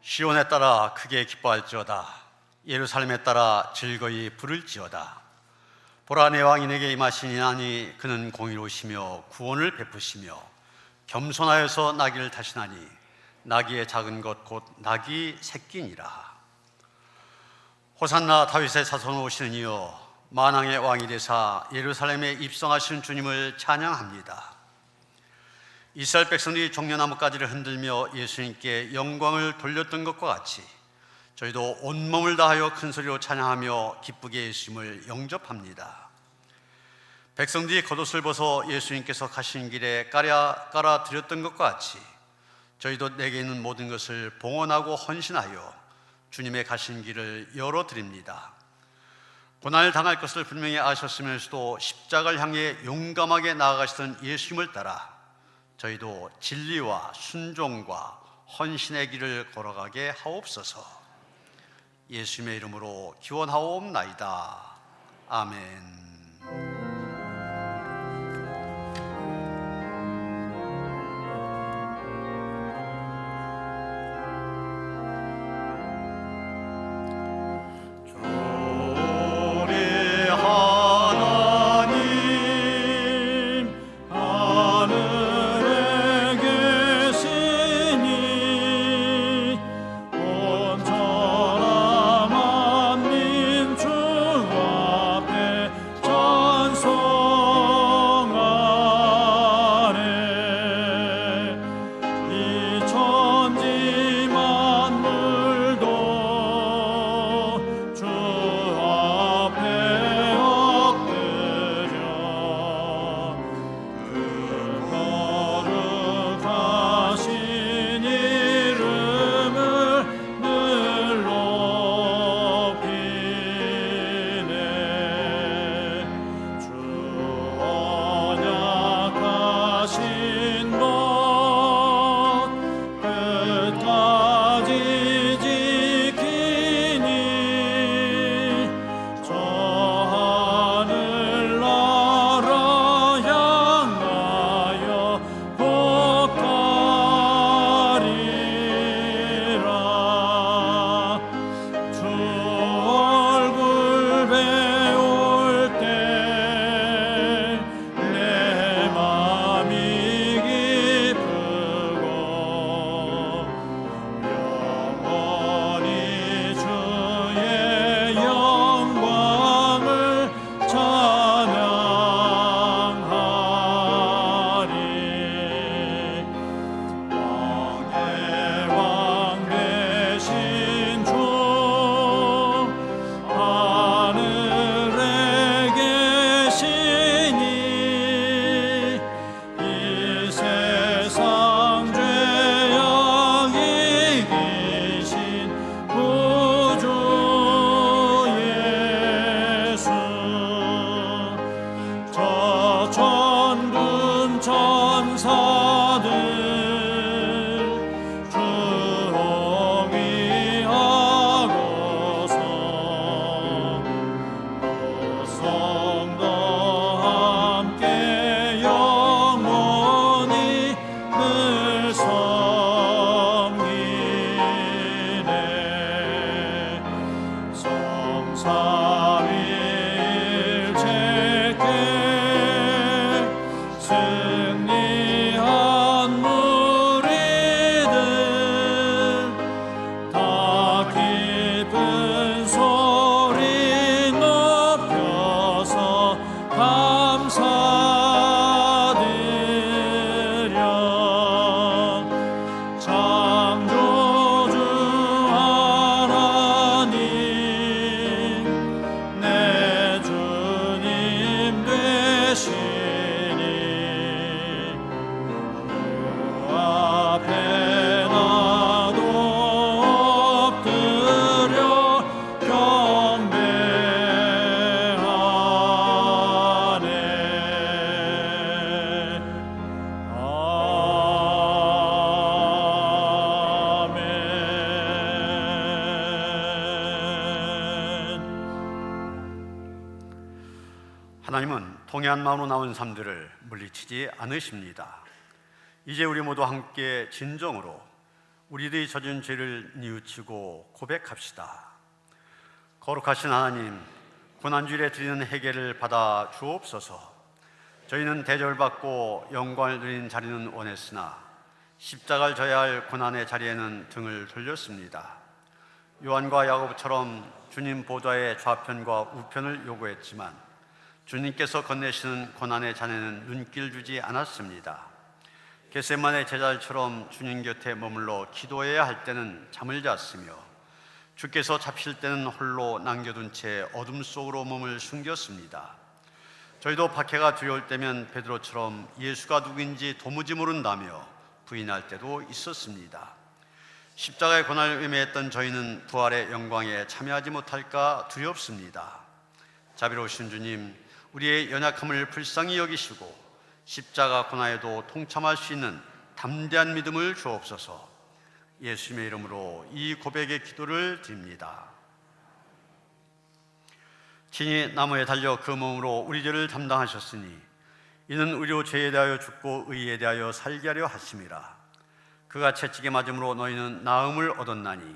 시온에 따라 크게 기뻐할지어다. 예루살렘에 따라 즐거이 부를지어다. 보라, 내 왕인에게 임하시니하니 그는 공의로우시며 구원을 베푸시며 겸손하여서 나귀를 타시나니 나귀의 작은 것 곧 나귀 새끼니라. 호산나 다윗의 자손 오시는 이여, 만왕의 왕이 되사 예루살렘에 입성하신 주님을 찬양합니다. 이스라엘 백성들이 종려나무가지를 흔들며 예수님께 영광을 돌렸던 것과 같이 저희도 온몸을 다하여 큰 소리로 찬양하며 기쁘게 예수님을 영접합니다. 백성들이 겉옷을 벗어 예수님께서 가신 길에 깔아 드렸던 것과 같이 저희도 내게 있는 모든 것을 봉헌하고 헌신하여 주님의 가신 길을 열어드립니다. 고난을 당할 것을 분명히 아셨으면서도 십자가를 향해 용감하게 나아가시던 예수님을 따라 저희도 진리와 순종과 헌신의 길을 걸어가게 하옵소서. 예수님의 이름으로 기원하옵나이다. 아멘. 하나님은 통해한 마음으로 나온 삶들을 물리치지 않으십니다. 이제 우리 모두 함께 진정으로 우리들이 져진 죄를 뉘우치고 고백합시다. 거룩하신 하나님, 고난주일에 드리는 회개를 받아 주옵소서. 저희는 대접을 받고 영광을 누리는 자리는 원했으나 십자가를 져야 할 고난의 자리에는 등을 돌렸습니다. 요한과 야고보처럼 주님 보좌의 좌편과 우편을 요구했지만 주님께서 건네시는 고난의 잔에는 눈길 주지 않았습니다. 겟세마네 제자들처럼 주님 곁에 머물러 기도해야 할 때는 잠을 잤으며 주께서 잡힐 때는 홀로 남겨둔 채 어둠 속으로 몸을 숨겼습니다. 저희도 박해가 두려울 때면 베드로처럼 예수가 누구인지 도무지 모른다며 부인할 때도 있었습니다. 십자가의 고난을 의미했던 저희는 부활의 영광에 참여하지 못할까 두렵습니다. 자비로우신 주님, 우리의 연약함을 불쌍히 여기시고 십자가 고난에도 동참할 수 있는 담대한 믿음을 주옵소서. 예수님의 이름으로 이 고백의 기도를 드립니다. 친히 나무에 달려 그 몸으로 우리 죄를 담당하셨으니 이는 우리로 죄에 대하여 죽고 의에 대하여 살게 하려 하심이라. 그가 채찍에 맞음으로 너희는 나음을 얻었나니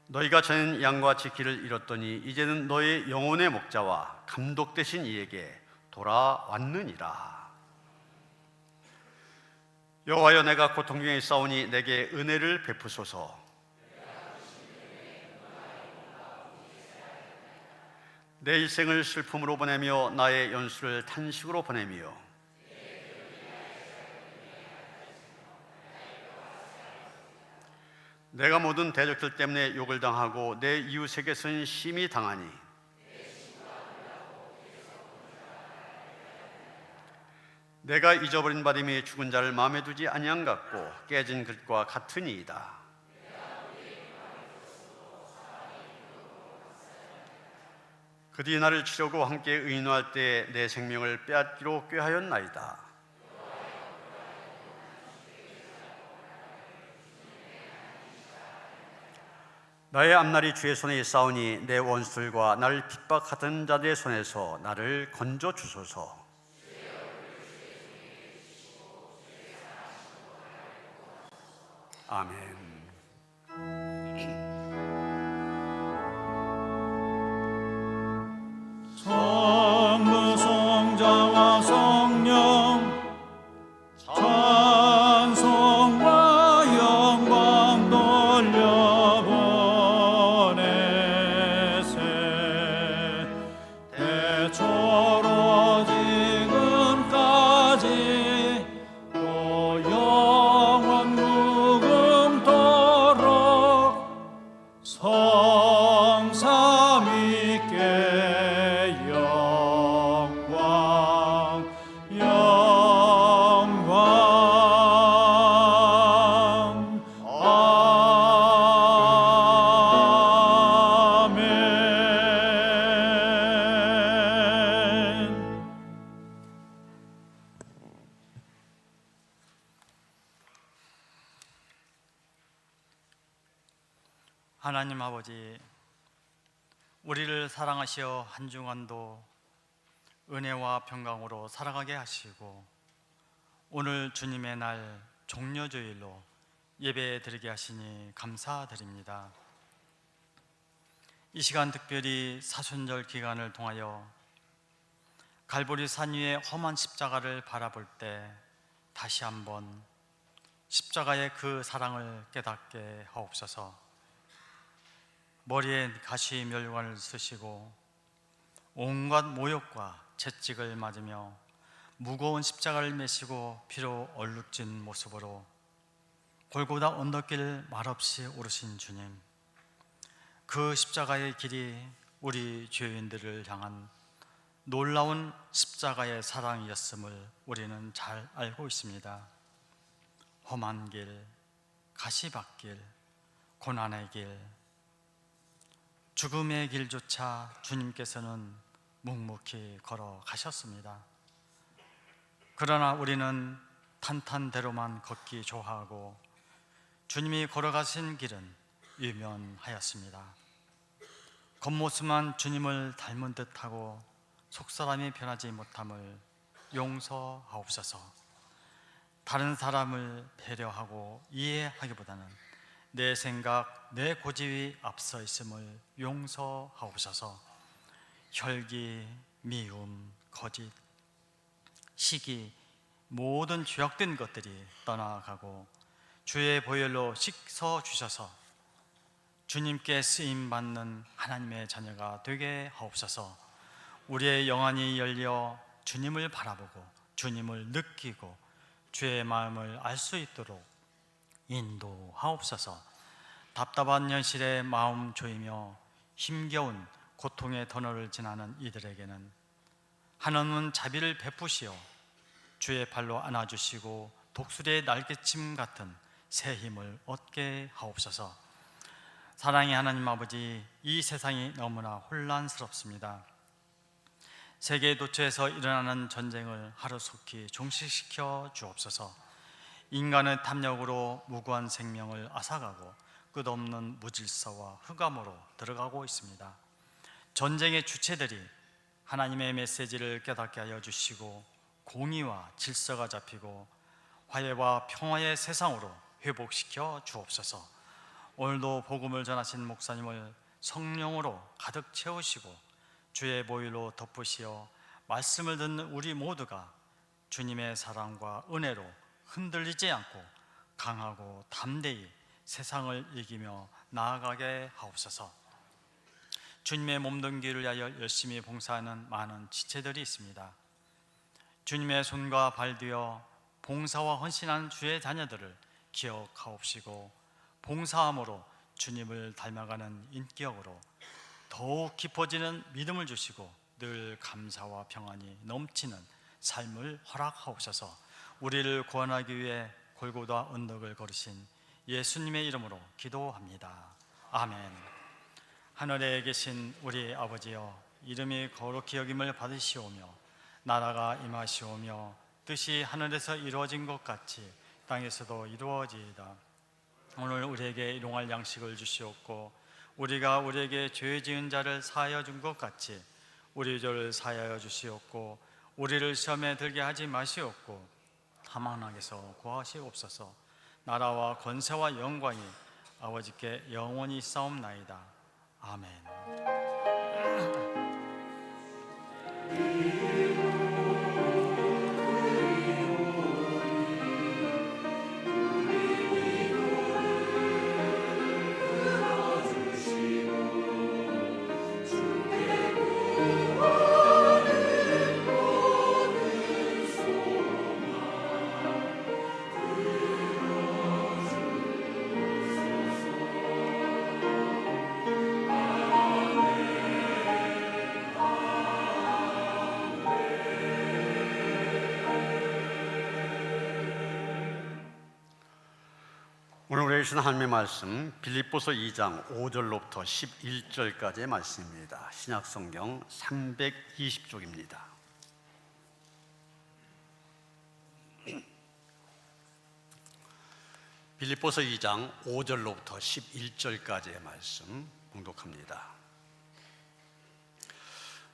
너희가 전엔 양과 같이 길을 잃었더니 이제는 너희 영혼의 목자와 감독 되신 이에게 돌아왔느니라. 여호와여, 내가 고통 중에 있사오니 내게 은혜를 베푸소서. 내 일생을 슬픔으로 보내며 나의 연수를 탄식으로 보내며 내가 모든 대적들 때문에 욕을 당하고 내 이웃에게서는 심히 당하니 내가 잊어버린 바람이 죽은 자를 마음에 두지 아니한 같고 깨진 그릇과 같으니이다. 그들이 나를 치려고 함께 의논할 때 내 생명을 빼앗기로 꾀하였나이다. 나의 앞날이 주의 손에 있사오니 내 원수들과 나를 핍박하던 자들의 손에서 나를 건져 주소서. 아멘. 성부 성자와 성령 찬송과 영광 돌려보내세. 대초로 지금까지 또 영원 무궁토록 성삼위께 하나님 아버지, 우리를 사랑하시어 한 주간도 은혜와 평강으로 살아가게 하시고 오늘 주님의 날 종려주일로 예배 드리게 하시니 감사드립니다. 이 시간 특별히 사순절 기간을 통하여 갈보리 산 위의 험한 십자가를 바라볼 때 다시 한번 십자가의 그 사랑을 깨닫게 하옵소서. 머리에 가시 멸관을 쓰시고 온갖 모욕과 채찍을 맞으며 무거운 십자가를 메시고 피로 얼룩진 모습으로 골고다 언덕길 말없이 오르신 주님, 그 십자가의 길이 우리 죄인들을 향한 놀라운 십자가의 사랑이었음을 우리는 잘 알고 있습니다. 험한 길, 가시밭길, 고난의 길, 죽음의 길조차 주님께서는 묵묵히 걸어가셨습니다. 그러나 우리는 탄탄대로만 걷기 좋아하고 주님이 걸어가신 길은 유면하였습니다. 겉모습만 주님을 닮은 듯하고 속사람이 변하지 못함을 용서하옵소서. 다른 사람을 배려하고 이해하기보다는 내 생각, 내 고집이 앞서 있음을 용서하옵소서. 혈기, 미움, 거짓, 시기, 모든 죄악된 것들이 떠나가고 주의 보혈로 씻어 주셔서 주님께 쓰임 받는 하나님의 자녀가 되게 하옵소서. 우리의 영안이 열려 주님을 바라보고 주님을 느끼고 주의 마음을 알 수 있도록 인도하옵소서. 답답한 현실에 마음 조이며 힘겨운 고통의 터널을 지나는 이들에게는 한없는 자비를 베푸시어 주의 발로 안아주시고 독수리의 날개침 같은 새 힘을 얻게 하옵소서. 사랑의 하나님 아버지, 이 세상이 너무나 혼란스럽습니다. 세계 도처에서 일어나는 전쟁을 하루속히 종식시켜 주옵소서. 인간의 탐욕으로 무고한 생명을 앗아가고 끝없는 무질서와 흑암으로 들어가고 있습니다. 전쟁의 주체들이 하나님의 메시지를 깨닫게 하여 주시고 공의와 질서가 잡히고 화해와 평화의 세상으로 회복시켜 주옵소서. 오늘도 복음을 전하신 목사님을 성령으로 가득 채우시고 주의 보혈로 덮으시어 말씀을 듣는 우리 모두가 주님의 사랑과 은혜로 흔들리지 않고 강하고 담대히 세상을 이기며 나아가게 하옵소서. 주님의 몸된 길을 위하여 열심히 봉사하는 많은 지체들이 있습니다. 주님의 손과 발 뒤어 봉사와 헌신하는 주의 자녀들을 기억하옵시고 봉사함으로 주님을 닮아가는 인격으로 더욱 깊어지는 믿음을 주시고 늘 감사와 평안이 넘치는 삶을 허락하옵소서. 우리를 구원하기 위해 골고다 언덕을 걸으신 예수님의 이름으로 기도합니다. 아멘. 하늘에 계신 우리 아버지여, 이름이 거룩히 여김을 받으시오며 나라가 임하시오며 뜻이 하늘에서 이루어진 것 같이 땅에서도 이루어지이다. 오늘 우리에게 일용할 양식을 주시옵고 우리가 우리에게 죄 지은 자를 사하여 준 것 같이 우리 죄를 사하여 주시옵고 우리를 시험에 들게 하지 마시옵고 사망에서 구하시옵소서. 나라와 권세와 영광이 아버지께 영원히 있사옵나이다. 아멘. 오늘 우리에게 주신 하나님의 말씀 빌립보서 2장 5절로부터 11절까지의 말씀입니다. 신약성경 320쪽입니다. 빌립보서 2장 5절로부터 11절까지의 말씀 봉독합니다.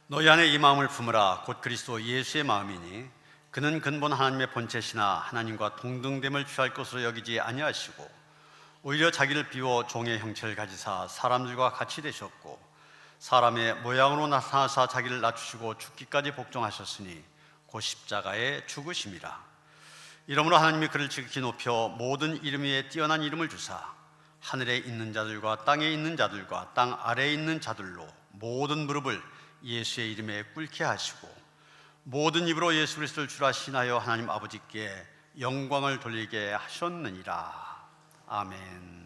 너희 안에 이 마음을 품으라. 곧 그리스도 예수의 마음이니 그는 근본 하나님의 본체시나 하나님과 동등됨을 취할 것으로 여기지 아니하시고 오히려 자기를 비워 종의 형체를 가지사 사람들과 같이 되셨고 사람의 모양으로 나타나사 자기를 낮추시고 죽기까지 복종하셨으니 곧 십자가에 죽으심이라. 이러므로 하나님이 그를 지극히 높여 모든 이름 위에 뛰어난 이름을 주사 하늘에 있는 자들과 땅에 있는 자들과 땅 아래에 있는 자들로 모든 무릎을 예수의 이름에 꿇게 하시고 모든 입으로 예수 그리스도를 주라 신하여 하나님 아버지께 영광을 돌리게 하셨느니라. 아멘.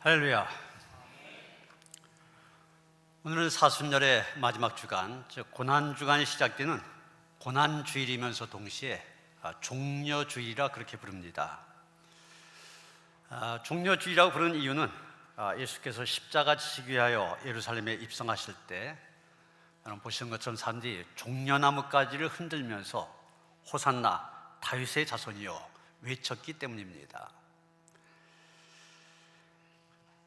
할렐루야. 오늘은 사순절의 마지막 주간, 즉 고난주간이 시작되는 고난주일이면서 동시에 종려주일이라 그렇게 부릅니다. 종려주일이라고 부르는 이유는 예수께서 십자가 지시기 위하여 예루살렘에 입성하실 때 여러분 보시는 것처럼 사람들이 종려나무가지를 흔들면서 호산나 다윗의 자손이여 외쳤기 때문입니다.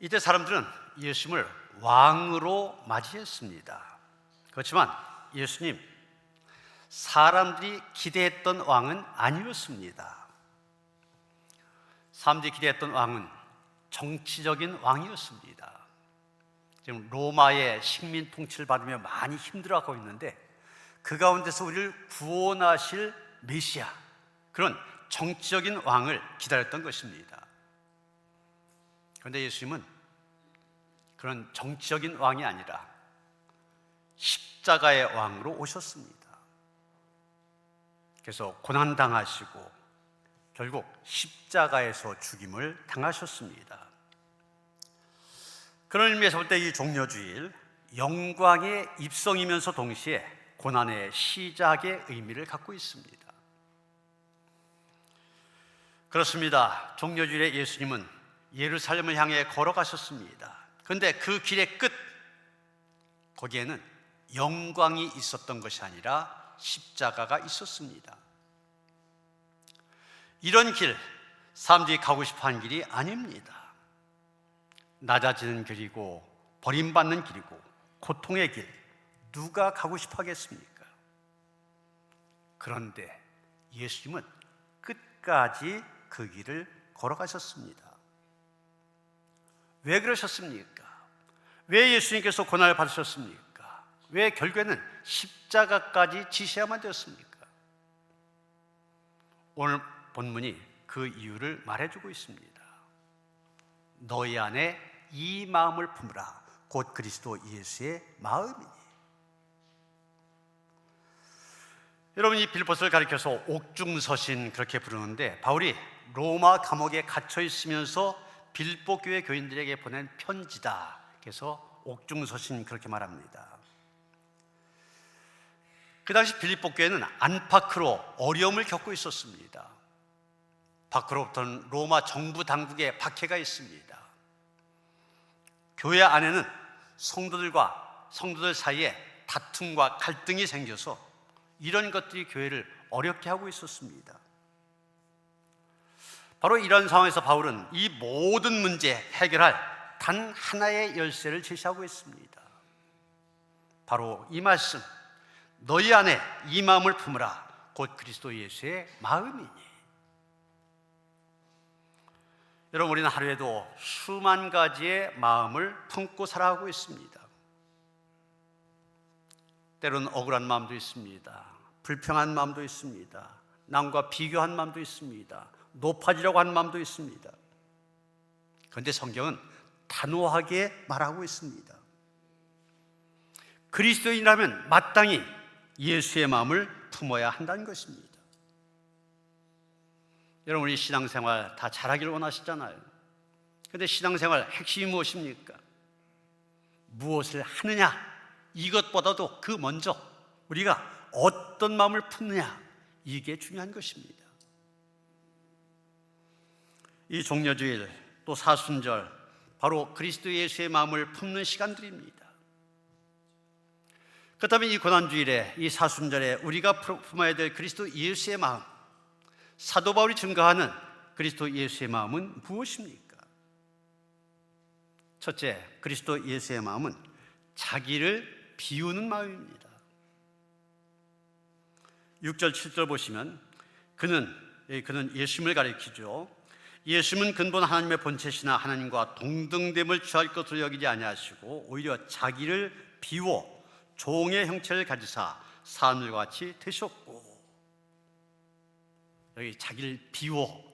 이때 사람들은 예수님을 왕으로 맞이했습니다. 그렇지만 예수님, 사람들이 기대했던 왕은 아니었습니다. 사람들이 기대했던 왕은 정치적인 왕이었습니다. 지금 로마의 식민 통치를 받으며 많이 힘들어하고 있는데 그 가운데서 우리를 구원하실 메시아, 그런 정치적인 왕을 기다렸던 것입니다. 그런데 예수님은 그런 정치적인 왕이 아니라 십자가의 왕으로 오셨습니다. 그래서 고난당하시고 결국 십자가에서 죽임을 당하셨습니다. 그런 의미에서 볼 때 이 종려주일, 영광의 입성이면서 동시에 고난의 시작의 의미를 갖고 있습니다. 그렇습니다. 종려주일에 예수님은 예루살렘을 향해 걸어가셨습니다. 그런데 그 길의 끝, 거기에는 영광이 있었던 것이 아니라 십자가가 있었습니다. 이런 길, 사람들이 가고 싶어하는 길이 아닙니다. 낮아지는 길이고 버림받는 길이고 고통의 길, 누가 가고 싶어 하겠습니까? 그런데 예수님은 끝까지 그 길을 걸어가셨습니다. 왜 그러셨습니까? 왜 예수님께서 고난을 받으셨습니까? 왜 결국에는 십자가까지 지셔야만 되었습니까? 오늘 본문이 그 이유를 말해주고 있습니다. 너희 안에 이 마음을 품으라, 곧 그리스도 예수의 마음이니. 여러분, 이 빌립보서를 가리켜서 옥중서신 그렇게 부르는데, 바울이 로마 감옥에 갇혀 있으면서 빌립보 교회 교인들에게 보낸 편지다. 그래서 옥중서신 그렇게 말합니다. 그 당시 빌립보 교회는 안팎으로 어려움을 겪고 있었습니다. 밖으로부터는 로마 정부 당국의 박해가 있습니다. 교회 안에는 성도들 사이에 다툼과 갈등이 생겨서 이런 것들이 교회를 어렵게 하고 있었습니다. 바로 이런 상황에서 바울은 이 모든 문제 해결할 단 하나의 열쇠를 제시하고 있습니다. 바로 이 말씀, 너희 안에 이 마음을 품으라, 곧 그리스도 예수의 마음이니. 여러분, 우리는 하루에도 수만 가지의 마음을 품고 살아가고 있습니다. 때로는 억울한 마음도 있습니다. 불평한 마음도 있습니다. 남과 비교한 마음도 있습니다. 높아지려고 하는 마음도 있습니다. 그런데 성경은 단호하게 말하고 있습니다. 그리스도인이라면 마땅히 예수의 마음을 품어야 한다는 것입니다. 여러분, 우리 신앙생활 다 잘하기를 원하시잖아요. 그런데 신앙생활 핵심이 무엇입니까? 무엇을 하느냐, 이것보다도 그 먼저 우리가 어떤 마음을 품느냐, 이게 중요한 것입니다. 이 종려주일 또 사순절, 바로 그리스도 예수의 마음을 품는 시간들입니다. 그렇다면 이 고난주일에, 이 사순절에 우리가 품어야 될 그리스도 예수의 마음, 사도 바울이 증거하는 그리스도 예수의 마음은 무엇입니까? 첫째, 그리스도 예수의 마음은 자기를 비우는 마음입니다. 6절 7절 보시면 그는 예수님을 가리키죠. 예수님은 근본 하나님의 본체시나 하나님과 동등됨을 취할 것으로 여기지 아니하시고 오히려 자기를 비워 종의 형체를 가지사 사람들과 같이 되셨고. 여기 자기를 비워,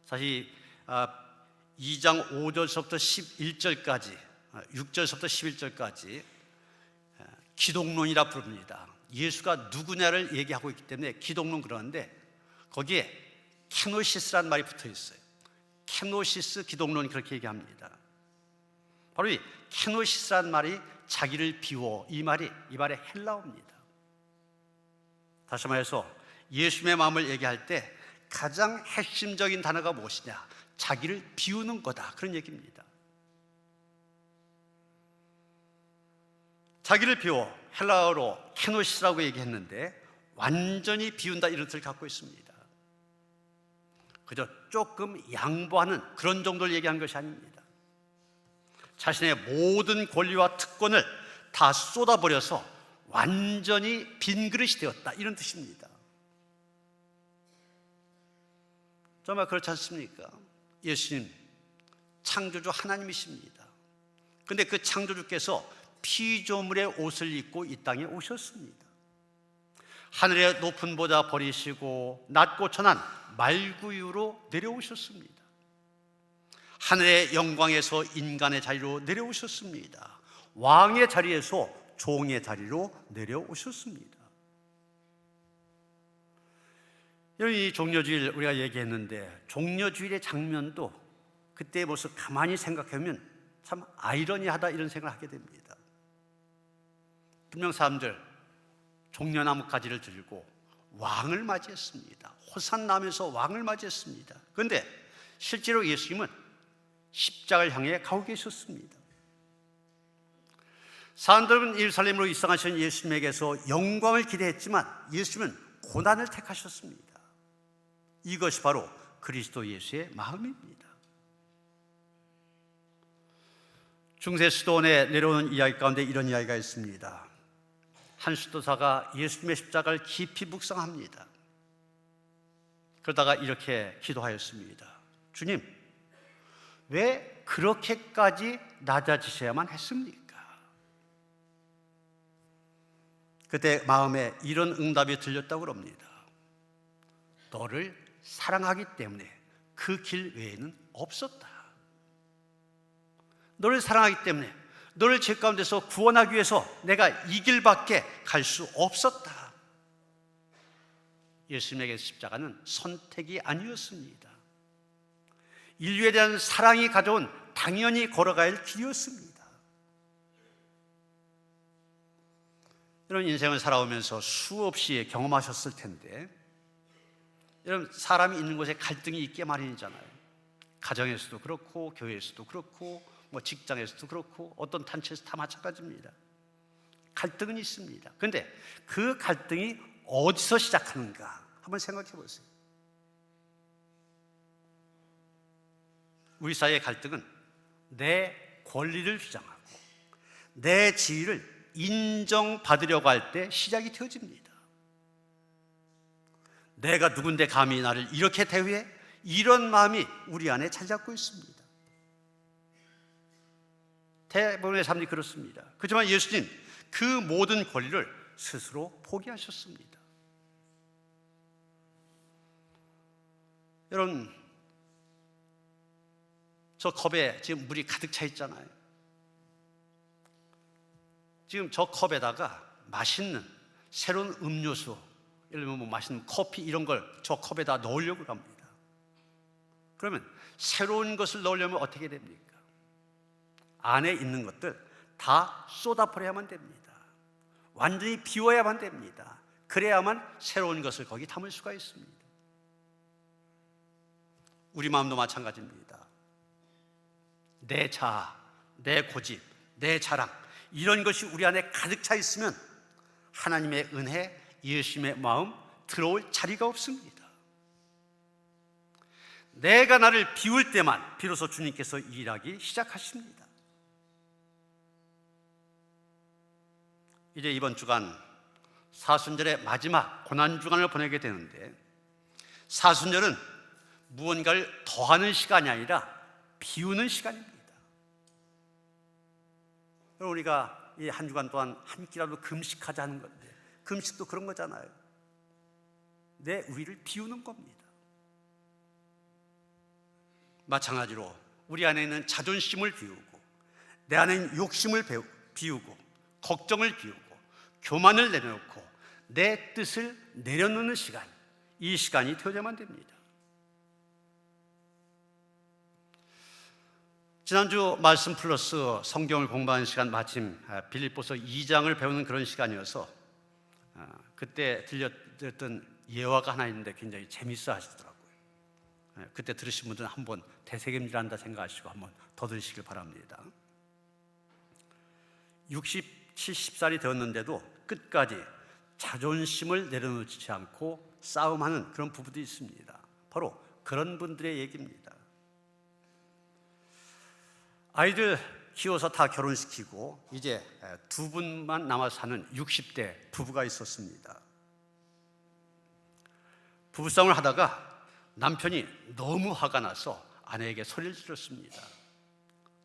사실 2장 5절서부터 11절까지 6절서부터 11절까지 기독론이라 부릅니다. 예수가 누구냐를 얘기하고 있기 때문에 기독론 그러는데 거기에 케노시스라는 말이 붙어 있어요. 케노시스 기독론이 그렇게 얘기합니다. 바로 이 케노시스란 말이 자기를 비워, 이 말이 헬라어입니다. 다시 말해서 예수님의 마음을 얘기할 때 가장 핵심적인 단어가 무엇이냐? 자기를 비우는 거다, 그런 얘기입니다. 자기를 비워, 헬라어로 케노시스라고 얘기했는데 완전히 비운다, 이런 뜻을 갖고 있습니다. 그저 조금 양보하는 그런 정도를 얘기하는 것이 아닙니다. 자신의 모든 권리와 특권을 다 쏟아버려서 완전히 빈 그릇이 되었다, 이런 뜻입니다. 정말 그렇지 않습니까? 예수님 창조주 하나님이십니다. 그런데 그 창조주께서 피조물의 옷을 입고 이 땅에 오셨습니다. 하늘의 높은 보좌 버리시고 낮고 천한 말구유로 내려오셨습니다. 하늘의 영광에서 인간의 자리로 내려오셨습니다. 왕의 자리에서 종의 자리로 내려오셨습니다. 이 종려주일 우리가 얘기했는데, 종려주일의 장면도 그때의 모습 가만히 생각하면 참 아이러니하다, 이런 생각을 하게 됩니다. 분명 사람들 종려나무 가지를 들고 왕을 맞이했습니다. 호산나면서 왕을 맞이했습니다. 그런데 실제로 예수님은 십자가를 향해 가고 계셨습니다. 사람들은 예루살렘으로 입성하신 예수님에게서 영광을 기대했지만 예수님은 고난을 택하셨습니다. 이것이 바로 그리스도 예수의 마음입니다. 중세 수도원에 내려오는 이야기 가운데 이런 이야기가 있습니다. 한 수도사가 예수님의 십자가를 깊이 묵상합니다. 그러다가 이렇게 기도하였습니다. 주님, 왜 그렇게까지 낮아지셔야만 했습니까? 그때 마음에 이런 응답이 들렸다고 합니다. 너를 사랑하기 때문에 그 길 외에는 없었다. 너를 사랑하기 때문에, 너를 죄 가운데서 구원하기 위해서 내가 이 길밖에 갈 수 없었다. 예수님에게 십자가는 선택이 아니었습니다. 인류에 대한 사랑이 가져온 당연히 걸어가야 할 길이었습니다. 이런 인생을 살아오면서 수없이 경험하셨을 텐데, 여러분, 사람이 있는 곳에 갈등이 있게 마련이잖아요. 가정에서도 그렇고, 교회에서도 그렇고, 직장에서도 그렇고, 어떤 단체에서 다 마찬가지입니다. 갈등은 있습니다. 그런데 그 갈등이 어디서 시작하는가 한번 생각해 보세요. 우리 사이의 갈등은 내 권리를 주장하고 내 지위를 인정받으려고 할 때 시작이 되어집니다. 내가 누군데 감히 나를 이렇게 대우해? 이런 마음이 우리 안에 자리 잡고 있습니다. 대부분의 사람들이 그렇습니다. 그렇지만 예수님 그 모든 권리를 스스로 포기하셨습니다. 여러분, 저 컵에 지금 물이 가득 차 있잖아요. 지금 저 컵에다가 맛있는 새로운 음료수, 예를 들면 맛있는 커피 이런 걸 저 컵에다 넣으려고 합니다. 그러면 새로운 것을 넣으려면 어떻게 됩니까? 안에 있는 것들 다 쏟아버려야만 됩니다. 완전히 비워야만 됩니다. 그래야만 새로운 것을 거기 담을 수가 있습니다. 우리 마음도 마찬가지입니다. 내 자아, 내 고집, 내 자랑, 이런 것이 우리 안에 가득 차 있으면 하나님의 은혜, 예수님의 마음 들어올 자리가 없습니다. 내가 나를 비울 때만 비로소 주님께서 일하기 시작하십니다. 이제 이번 주간 사순절의 마지막 고난주간을 보내게 되는데, 사순절은 무언가를 더하는 시간이 아니라 비우는 시간입니다. 우리가 이 한 주간 동안 한 끼라도 금식하자 하는 건데, 금식도 그런 거잖아요. 내 위를 비우는 겁니다. 마찬가지로 우리 안에 있는 자존심을 비우고, 내 안에 있는 욕심을 비우고, 걱정을 비우고, 교만을 내려놓고 내 뜻을 내려놓는 시간, 이 시간이 되어야만 됩니다. 지난주 말씀 플러스 성경을 공부하는 시간, 마침 빌립보서 2장을 배우는 그런 시간이어서 그때 들렸던 예화가 하나 있는데 굉장히 재밌어 하시더라고요. 그때 들으신 분들은 한번 되새김질한다 생각하시고 한번 더 들으시길 바랍니다. 60, 70살이 되었는데도 끝까지 자존심을 내려놓지 않고 싸움하는 그런 부부들이 있습니다. 바로 그런 분들의 얘기입니다. 아이들 키워서 다 결혼시키고 이제 두 분만 남아 사는 60대 부부가 있었습니다. 부부싸움을 하다가 남편이 너무 화가 나서 아내에게 소리를 질렀습니다.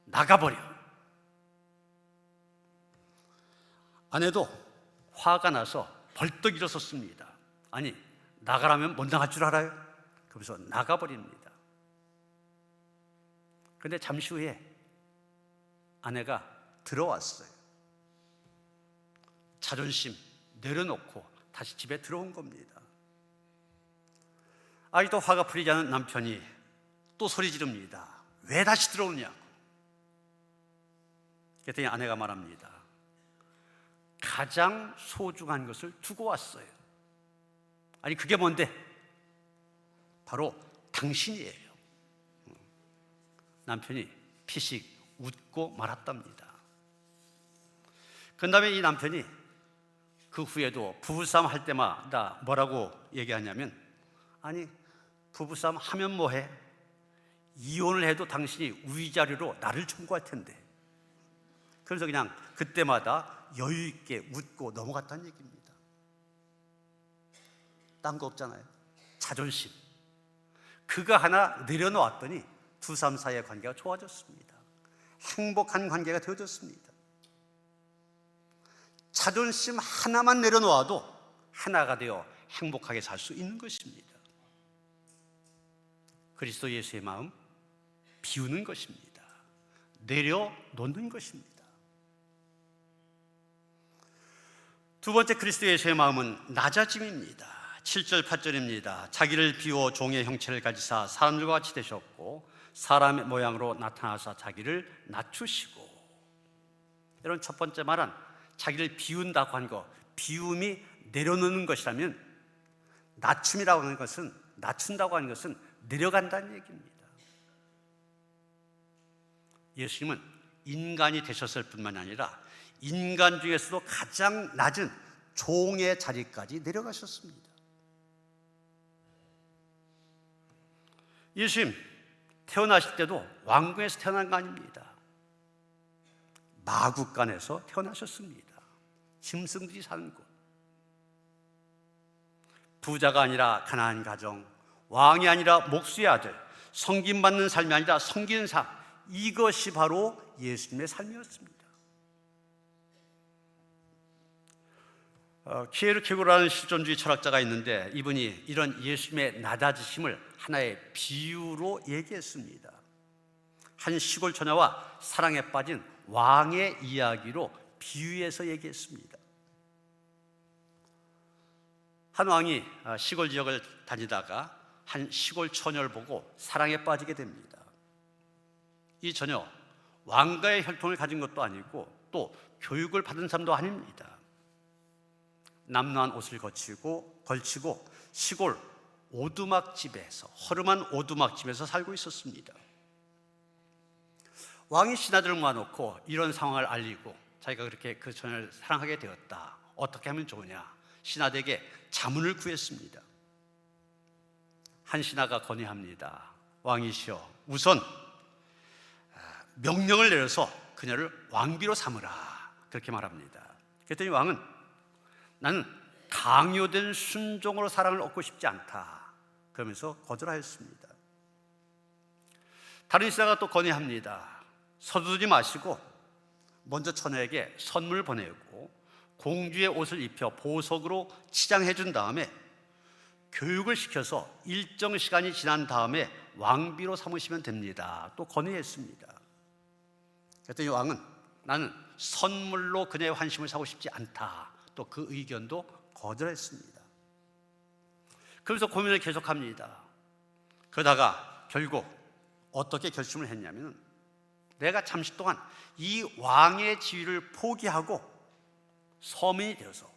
나가버려. 아내도 화가 나서 벌떡 일어섰습니다. 아니, 나가라면 못 나갈 줄 알아요? 그러면서 나가버립니다. 그런데 잠시 후에 아내가 들어왔어요. 자존심 내려놓고 다시 집에 들어온 겁니다. 아직도 화가 풀리지 않은 남편이 또 소리 지릅니다. 왜 다시 들어오느냐고. 그랬더니 아내가 말합니다. 가장 소중한 것을 두고 왔어요. 아니, 그게 뭔데? 바로 당신이에요. 남편이 피식 웃고 말았답니다. 그 다음에 이 남편이 그 후에도 부부싸움 할 때마다 뭐라고 얘기하냐면, 아니, 부부싸움 하면 뭐해? 이혼을 해도 당신이 위자료로 나를 청구할 텐데. 그래서 그냥 그때마다 여유 있게 웃고 넘어갔다는 얘기입니다. 딴 거 없잖아요. 자존심. 그거 하나 내려놓았더니 두 사람 사이의 관계가 좋아졌습니다. 행복한 관계가 되어졌습니다. 자존심 하나만 내려놓아도 하나가 되어 행복하게 살 수 있는 것입니다. 그리스도 예수의 마음 비우는 것입니다. 내려놓는 것입니다. 두 번째 그리스도 예수의 마음은 낮아짐입니다. 7절 8절입니다. 자기를 비워 종의 형체를 가지사 사람들과 같이 되셨고 사람의 모양으로 나타나사 자기를 낮추시고. 이런 첫 번째 말은 자기를 비운다고 한 것, 비움이 내려놓는 것이라면 낮춤이라고 하는 것은, 낮춘다고 하는 것은 내려간다는 얘기입니다. 예수님은 인간이 되셨을 뿐만 아니라 인간 중에서도 가장 낮은 종의 자리까지 내려가셨습니다. 예수님 태어나실 때도 왕궁에서 태어난 거 아닙니다. 마구간에서 태어나셨습니다. 짐승들이 사는 곳. 부자가 아니라 가난한 가정, 왕이 아니라 목수의 아들, 섬김받는 삶이 아니라 섬기는 삶, 이것이 바로 예수님의 삶이었습니다. 키에르케고르라는 실존주의 철학자가 있는데 이분이 이런 예수님의 낮아지심을 하나의 비유로 얘기했습니다. 한 시골 처녀와 사랑에 빠진 왕의 이야기로 비유해서 얘기했습니다. 한 왕이 시골 지역을 다니다가 한 시골 처녀를 보고 사랑에 빠지게 됩니다. 이 처녀 왕가의 혈통을 가진 것도 아니고 또 교육을 받은 사람도 아닙니다. 남루한 옷을 걸치고 시골 오두막집에서, 허름한 오두막집에서 살고 있었습니다. 왕이 신하들을 모아놓고 이런 상황을 알리고 자기가 그렇게 그 처녀를 사랑하게 되었다, 어떻게 하면 좋으냐, 신하들에게 자문을 구했습니다. 한 신하가 건의합니다. 왕이시여, 우선 명령을 내려서 그녀를 왕비로 삼으라, 그렇게 말합니다. 그랬더니 왕은 나는 강요된 순종으로 사랑을 얻고 싶지 않다, 그러면서 거절하였습니다. 다른 신하가 또 건의합니다. 서두르지 마시고 먼저 처녀에게 선물을 보내고 공주의 옷을 입혀 보석으로 치장해 준 다음에 교육을 시켜서 일정 시간이 지난 다음에 왕비로 삼으시면 됩니다, 또 건의했습니다. 그랬더니 왕은 나는 선물로 그녀의 환심을 사고 싶지 않다, 또 그 의견도 거절했습니다. 그러면서 고민을 계속합니다. 그러다가 결국 어떻게 결심을 했냐면, 내가 잠시 동안 이 왕의 지위를 포기하고 서민이 되어서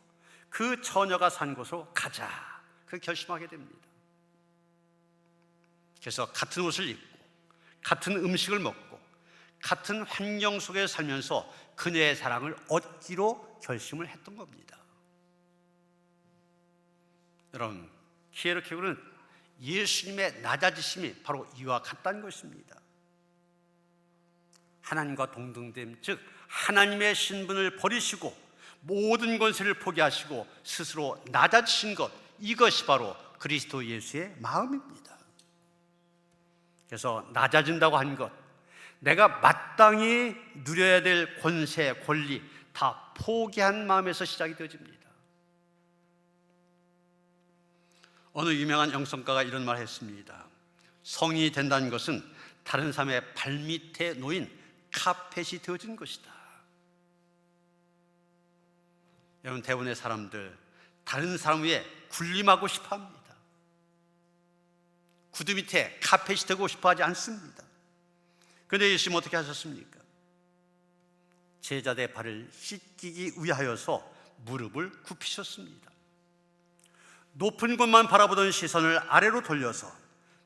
그 처녀가 산 곳으로 가자, 그 결심하게 됩니다. 그래서 같은 옷을 입고 같은 음식을 먹고 같은 환경 속에 살면서 그녀의 사랑을 얻기로 결심을 했던 겁니다. 여러분, 키에르케고르는 예수님의 낮아지심이 바로 이와 같다는 것입니다. 하나님과 동등됨, 즉 하나님의 신분을 버리시고 모든 권세를 포기하시고 스스로 낮아지신 것, 이것이 바로 그리스도 예수의 마음입니다. 그래서 낮아진다고 한 것, 내가 마땅히 누려야 될 권세, 권리 다 포기한 마음에서 시작이 되어집니다. 어느 유명한 영성가가 이런 말을 했습니다. 성인이 된다는 것은 다른 사람의 발밑에 놓인 카펫이 되어진 것이다. 여러분, 대부분의 사람들 다른 사람 위에 군림하고 싶어 합니다. 구두 밑에 카펫이 되고 싶어 하지 않습니다. 그런데 예수님은 어떻게 하셨습니까? 제자들의 발을 씻기기 위하여서 무릎을 굽히셨습니다. 높은 곳만 바라보던 시선을 아래로 돌려서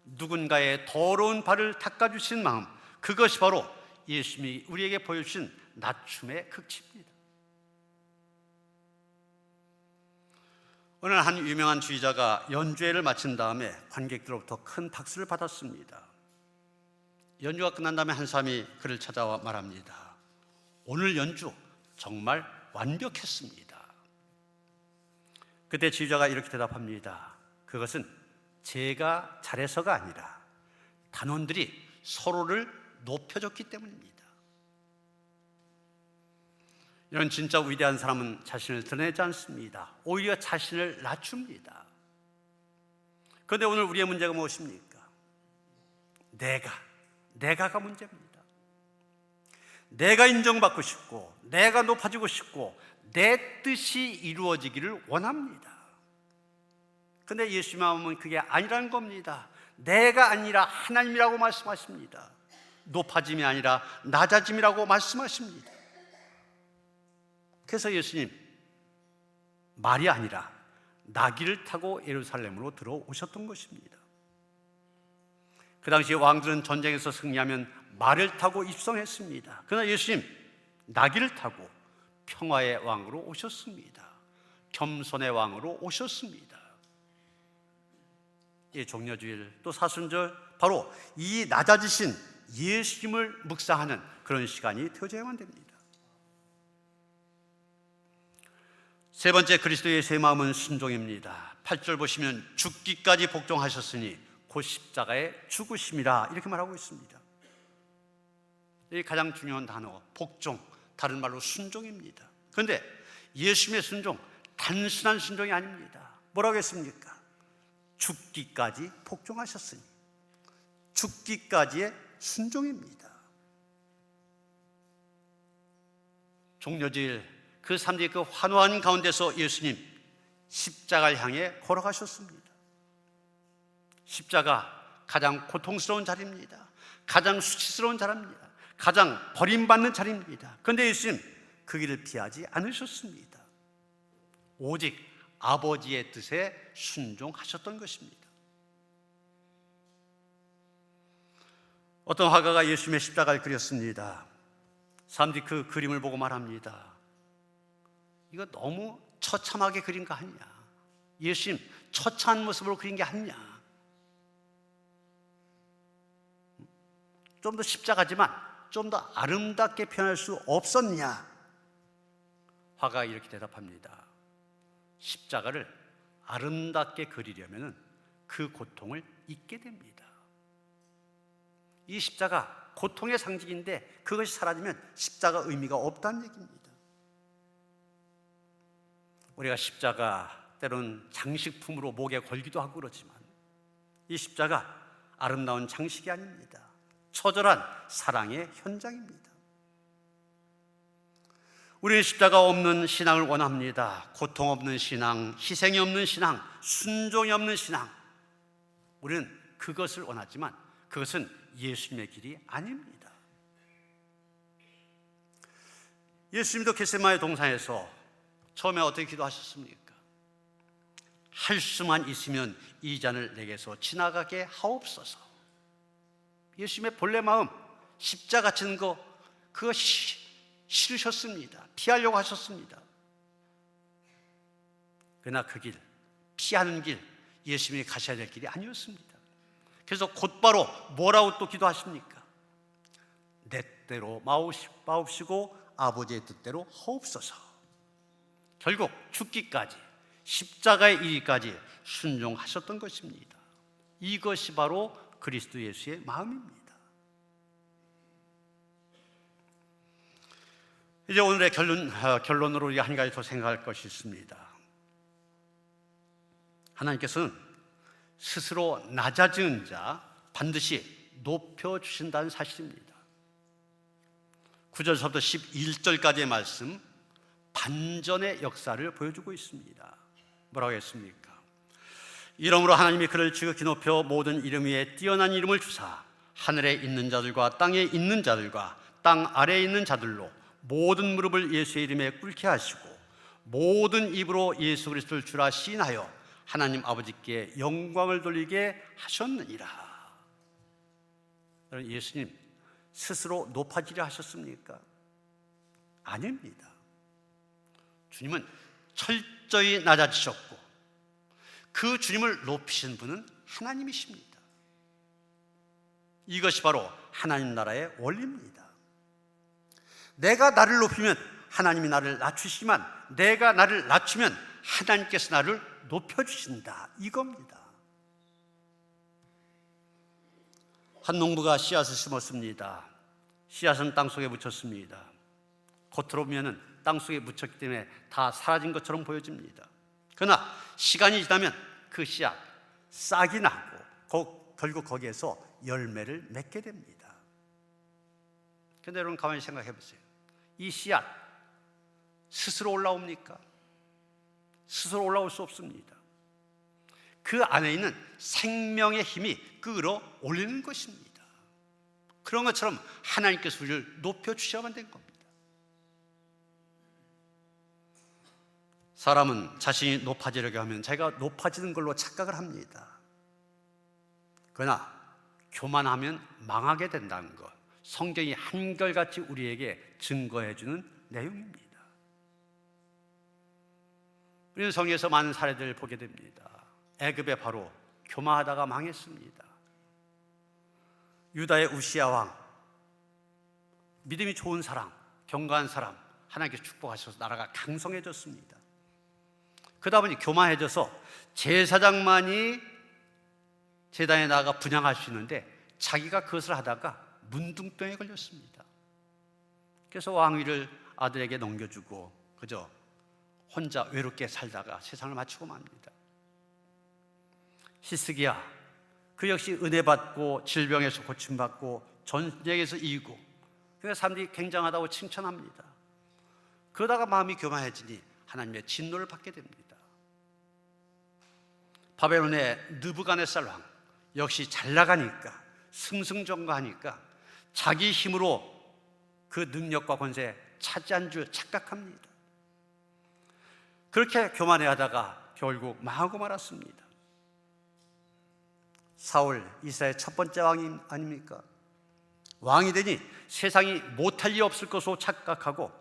누군가의 더러운 발을 닦아주신 마음, 그것이 바로 예수님이 우리에게 보여주신 낮춤의 극치입니다. 오늘 한 유명한 주의자가 연주회를 마친 다음에 관객들로부터 큰 박수를 받았습니다. 연주가 끝난 다음에 한 사람이 그를 찾아와 말합니다. 오늘 연주 정말 완벽했습니다. 그때 지휘자가 이렇게 대답합니다. 그것은 제가 잘해서가 아니라 단원들이 서로를 높여줬기 때문입니다. 이런 진짜 위대한 사람은 자신을 드러내지 않습니다. 오히려 자신을 낮춥니다. 그런데 오늘 우리의 문제가 무엇입니까? 내가가 문제입니다. 내가 인정받고 싶고 내가 높아지고 싶고 내 뜻이 이루어지기를 원합니다. 그런데 예수님 마음은 그게 아니라는 겁니다. 내가 아니라 하나님이라고 말씀하십니다. 높아짐이 아니라 낮아짐이라고 말씀하십니다. 그래서 예수님 말이 아니라 나귀를 타고 예루살렘으로 들어오셨던 것입니다. 그 당시 왕들은 전쟁에서 승리하면 말을 타고 입성했습니다. 그러나 예수님 나귀를 타고 평화의 왕으로 오셨습니다. 겸손의 왕으로 오셨습니다. 이 종려주일 또 사순절, 바로 이 낮아지신 예수님을 묵상하는 그런 시간이 되어져야만 됩니다. 세 번째, 그리스도 예수의 마음은 순종입니다. 8절 보시면 죽기까지 복종하셨으니 곧 십자가의 죽으심이라, 이렇게 말하고 있습니다. 이 가장 중요한 단어, 복종, 다른 말로 순종입니다. 그런데 예수님의 순종, 단순한 순종이 아닙니다. 뭐라고 했습니까? 죽기까지 복종하셨으니, 죽기까지의 순종입니다. 종려주일 그 3대 그 환호한 가운데서 예수님 십자가를 향해 걸어가셨습니다. 십자가 가장 고통스러운 자리입니다. 가장 수치스러운 자리입니다. 가장 버림받는 자리입니다. 그런데 예수님 그 길을 피하지 않으셨습니다. 오직 아버지의 뜻에 순종하셨던 것입니다. 어떤 화가가 예수님의 십자가를 그렸습니다. 사람들이 그 그림을 보고 말합니다. 이거 너무 처참하게 그린 거 아니냐? 예수님 처참한 모습으로 그린 게 아니냐? 좀 더 십자가지만 좀 더 아름답게 표현할 수 없었냐? 화가가 이렇게 대답합니다. 십자가를 아름답게 그리려면 그 고통을 잊게 됩니다. 이 십자가 고통의 상징인데 그것이 사라지면 십자가 의미가 없다는 얘기입니다. 우리가 십자가 때로는 장식품으로 목에 걸기도 하고 그렇지만 이 십자가 아름다운 장식이 아닙니다. 처절한 사랑의 현장입니다. 우리는 십자가 없는 신앙을 원합니다. 고통 없는 신앙, 희생이 없는 신앙, 순종이 없는 신앙. 우리는 그것을 원하지만 그것은 예수님의 길이 아닙니다. 예수님도 겟세마네 동산에서 처음에 어떻게 기도하셨습니까? 할 수만 있으면 이 잔을 내게서 지나가게 하옵소서. 예수님의 본래 마음, 십자가 치는 거 그거 싫으셨습니다. 피하려고 하셨습니다. 그러나 그 길, 피하는 길, 예수님이 가셔야 될 길이 아니었습니다. 그래서 곧바로 뭐라고 또 기도하십니까? 내 뜻대로 마옵시고 아버지의 뜻대로 하옵소서. 결국 죽기까지, 십자가의 이르기까지 순종하셨던 것입니다. 이것이 바로 그리스도 예수의 마음입니다. 이제 오늘의 결론으로 우리가 한 가지 더 생각할 것이 있습니다. 하나님께서는 스스로 낮아진 자 반드시 높여주신다는 사실입니다. 9절부터 11절까지의 말씀, 반전의 역사를 보여주고 있습니다. 뭐라고 했습니까? 이러므로 하나님이 그를 지극히 높여 모든 이름 위에 뛰어난 이름을 주사 하늘에 있는 자들과 땅에 있는 자들과 땅 아래에 있는 자들로 모든 무릎을 예수의 이름에 꿇게 하시고 모든 입으로 예수 그리스도를 주라 시인하여 하나님 아버지께 영광을 돌리게 하셨느니라. 여러분, 예수님 스스로 높아지려 하셨습니까? 아닙니다. 주님은 철저히 낮아지셨고 그 주님을 높이신 분은 하나님이십니다. 이것이 바로 하나님 나라의 원리입니다. 내가 나를 높이면 하나님이 나를 낮추시지만 내가 나를 낮추면 하나님께서 나를 높여주신다, 이겁니다. 한 농부가 씨앗을 심었습니다. 씨앗은 땅속에 묻혔습니다. 겉으로 보면 땅속에 묻혔기 때문에 다 사라진 것처럼 보여집니다. 그러나 시간이 지나면 그 씨앗 싹이 나고 결국 거기에서 열매를 맺게 됩니다. 그런데 여러분 가만히 생각해 보세요. 이 씨앗 스스로 올라옵니까? 스스로 올라올 수 없습니다. 그 안에 있는 생명의 힘이 끌어올리는 것입니다. 그런 것처럼 하나님께서 우리를 높여주셔야만 된 겁니다. 사람은 자신이 높아지려고 하면 자기가 높아지는 걸로 착각을 합니다. 그러나 교만하면 망하게 된다는 것, 성경이 한결같이 우리에게 증거해 주는 내용입니다. 우리는 성경에서 많은 사례들을 보게 됩니다. 애굽의 바로 교만하다가 망했습니다. 유다의 우시야 왕, 믿음이 좋은 사람, 경건한 사람, 하나님께서 축복하셔서 나라가 강성해졌습니다. 그러다 보니 교만해져서 제사장만이 제단에 나아가 분향할 수 있는데 자기가 그것을 하다가 문둥병에 걸렸습니다. 그래서 왕위를 아들에게 넘겨주고 그저 혼자 외롭게 살다가 세상을 마치고 맙니다. 히스기야, 그 역시 은혜 받고 질병에서 고침받고 전쟁에서 이기고, 그래서 사람들이 굉장하다고 칭찬합니다. 그러다가 마음이 교만해지니 하나님의 진노를 받게 됩니다. 바벨론의 느부갓네살 왕 역시 잘 나가니까, 승승장구하니까 자기 힘으로 그 능력과 권세 차지한 줄 착각합니다. 그렇게 교만해하다가 결국 망하고 말았습니다. 사울, 이스라엘 첫 번째 왕이 아닙니까? 왕이 되니 세상이 못할 일 없을 것으로 착각하고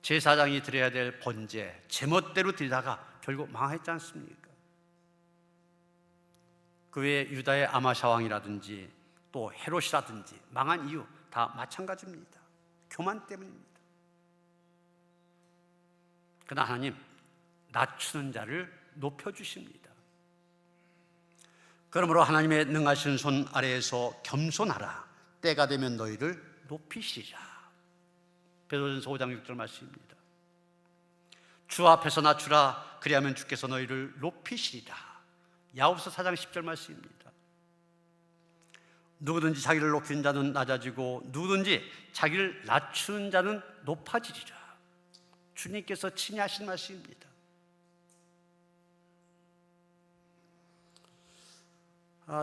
제사장이 드려야 될 번제 제멋대로 드리다가 결국 망했지 않습니까? 그 외에 유다의 아마샤 왕이라든지 또 헤롯이라든지 망한 이유 다 마찬가지입니다. 교만 때문입니다. 그러나 하나님 낮추는 자를 높여주십니다. 그러므로 하나님의 능하신 손 아래에서 겸손하라. 때가 되면 너희를 높이시리라. 베드로전서 5장 6절 말씀입니다. 주 앞에서 낮추라. 그리하면 주께서 너희를 높이시리라. 야고보서 4장 10절 말씀입니다. 누구든지 자기를 높이는 자는 낮아지고 누구든지 자기를 낮추는 자는 높아지리라. 주님께서 친히 하신 말씀입니다.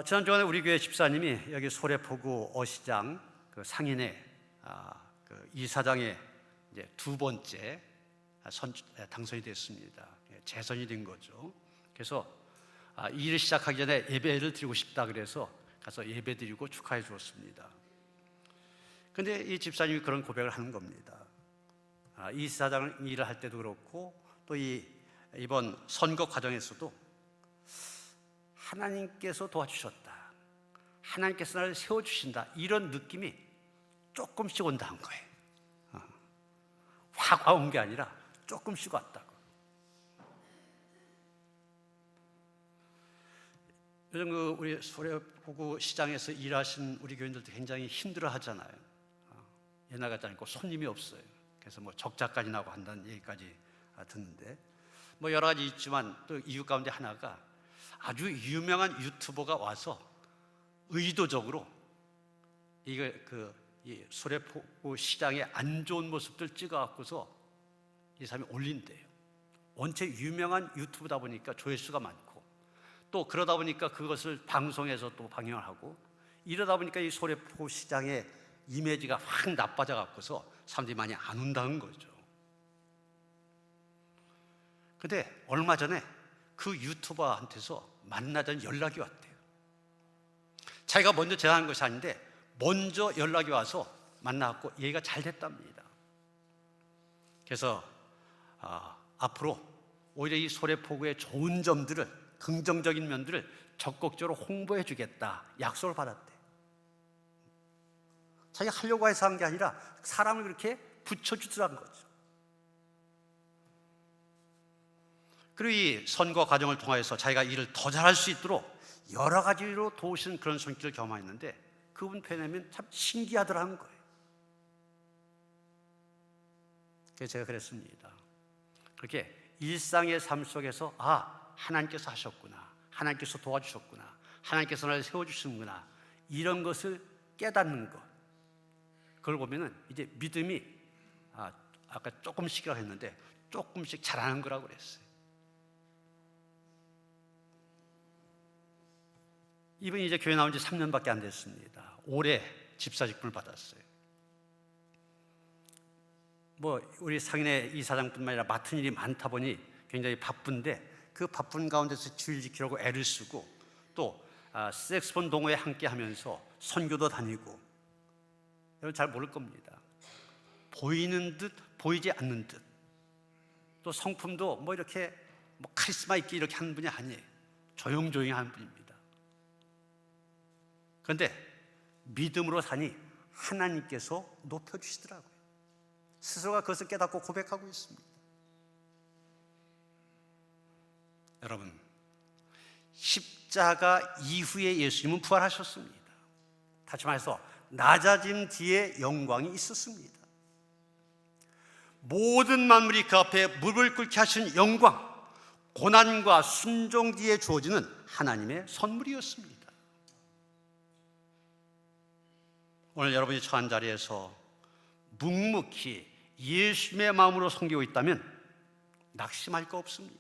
지난 주간에 우리 교회 집사님이 여기 소래포구 어시장 그 상인의 그 이사장의 이제 두 번째 당선이 됐습니다. 재선이 된 거죠. 그래서 이 일을 시작하기 전에 예배를 드리고 싶다 그래서 가서 예배 드리고 축하해 주었습니다. 근데 이 집사님이 그런 고백을 하는 겁니다. 이 사장 일을 할 때도 그렇고 또 이번 선거 과정에서도 하나님께서 도와주셨다, 하나님께서 나를 세워주신다, 이런 느낌이 조금씩 온다는 거예요. 확 온 게 아니라 조금씩 왔다고. 요즘 우리 소래포구 시장에서 일하신 우리 교인들도 굉장히 힘들어 하잖아요. 옛날 같지 않고 손님이 없어요. 그래서 뭐 적자까지 나고 한다는 얘기까지 듣는데, 뭐 여러 가지 있지만 또 이유 가운데 하나가 아주 유명한 유튜버가 와서 의도적으로 이 소래포구 시장의 안 좋은 모습들 찍어갖고서 이 사람이 올린대요. 원체 유명한 유튜브다 보니까 조회수가 많고, 또 그러다 보니까 그것을 방송에서 또 방영을 하고, 이러다 보니까 이 소래포구 시장의 이미지가 확 나빠져 갖고서 사람들이 많이 안 온다는 거죠. 근데 얼마 전에 그 유튜버한테서 만나자는 연락이 왔대요. 자기가 먼저 제안한 것이 아닌데 먼저 연락이 와서 만나갖고 얘기가 잘 됐답니다. 그래서 앞으로 오히려 이 소래포구의 좋은 점들을, 긍정적인 면들을 적극적으로 홍보해 주겠다 약속을 받았대. 자기가 하려고 해서 한 게 아니라 사람을 그렇게 붙여주더라는 거죠. 그리고 이 선거 과정을 통해서 자기가 일을 더 잘할 수 있도록 여러 가지로 도우시는 그런 손길을 경험했는데, 그분 뵈면 참 신기하더라는 거예요. 그래서 제가 그랬습니다. 그렇게 일상의 삶 속에서 하나님께서 하셨구나, 하나님께서 도와주셨구나, 하나님께서 나를 세워주시는구나, 이런 것을 깨닫는 것, 그걸 보면은 이제 믿음이 아까 조금씩이라고 했는데 조금씩 자라는 거라고 그랬어요. 이분이 이제 교회 나온 지 3년밖에 안 됐습니다. 올해 집사 직분을 받았어요. 뭐 우리 상인의 이사장뿐만 아니라 맡은 일이 많다 보니 굉장히 바쁜데, 그 바쁜 가운데서 주일 지키려고 애를 쓰고, 또 색스폰 동호회 함께 하면서 선교도 다니고, 여러분 잘 모를 겁니다. 보이는 듯 보이지 않는 듯, 또 성품도 뭐 이렇게 뭐 카리스마 있게 이렇게 하는 분이 아니에요. 조용조용히 하는 분입니다. 그런데 믿음으로 사니 하나님께서 높여주시더라고요. 스스로가 그것을 깨닫고 고백하고 있습니다. 여러분, 십자가 이후에 예수님은 부활하셨습니다. 다시 말해서 낮아짐 뒤에 영광이 있었습니다. 모든 만물이 그 앞에 무릎을 꿇게 하신 영광, 고난과 순종 뒤에 주어지는 하나님의 선물이었습니다. 오늘 여러분이 처한 자리에서 묵묵히 예수님의 마음으로 섬기고 있다면 낙심할 거 없습니다.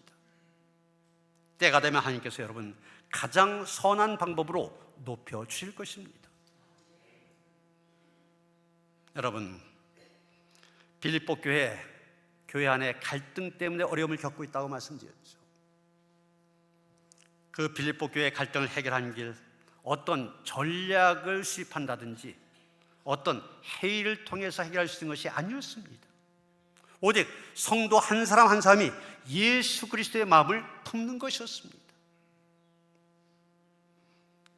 때가 되면 하나님께서 여러분 가장 선한 방법으로 높여주실 것입니다. 여러분, 빌립보 교회 안에 갈등 때문에 어려움을 겪고 있다고 말씀드렸죠. 그 빌립보 교회의 갈등을 해결하는 길, 어떤 전략을 수립한다든지 어떤 회의를 통해서 해결할 수 있는 것이 아니었습니다. 오직 성도 한 사람 한 사람이 예수 그리스도의 마음을 품는 것이었습니다.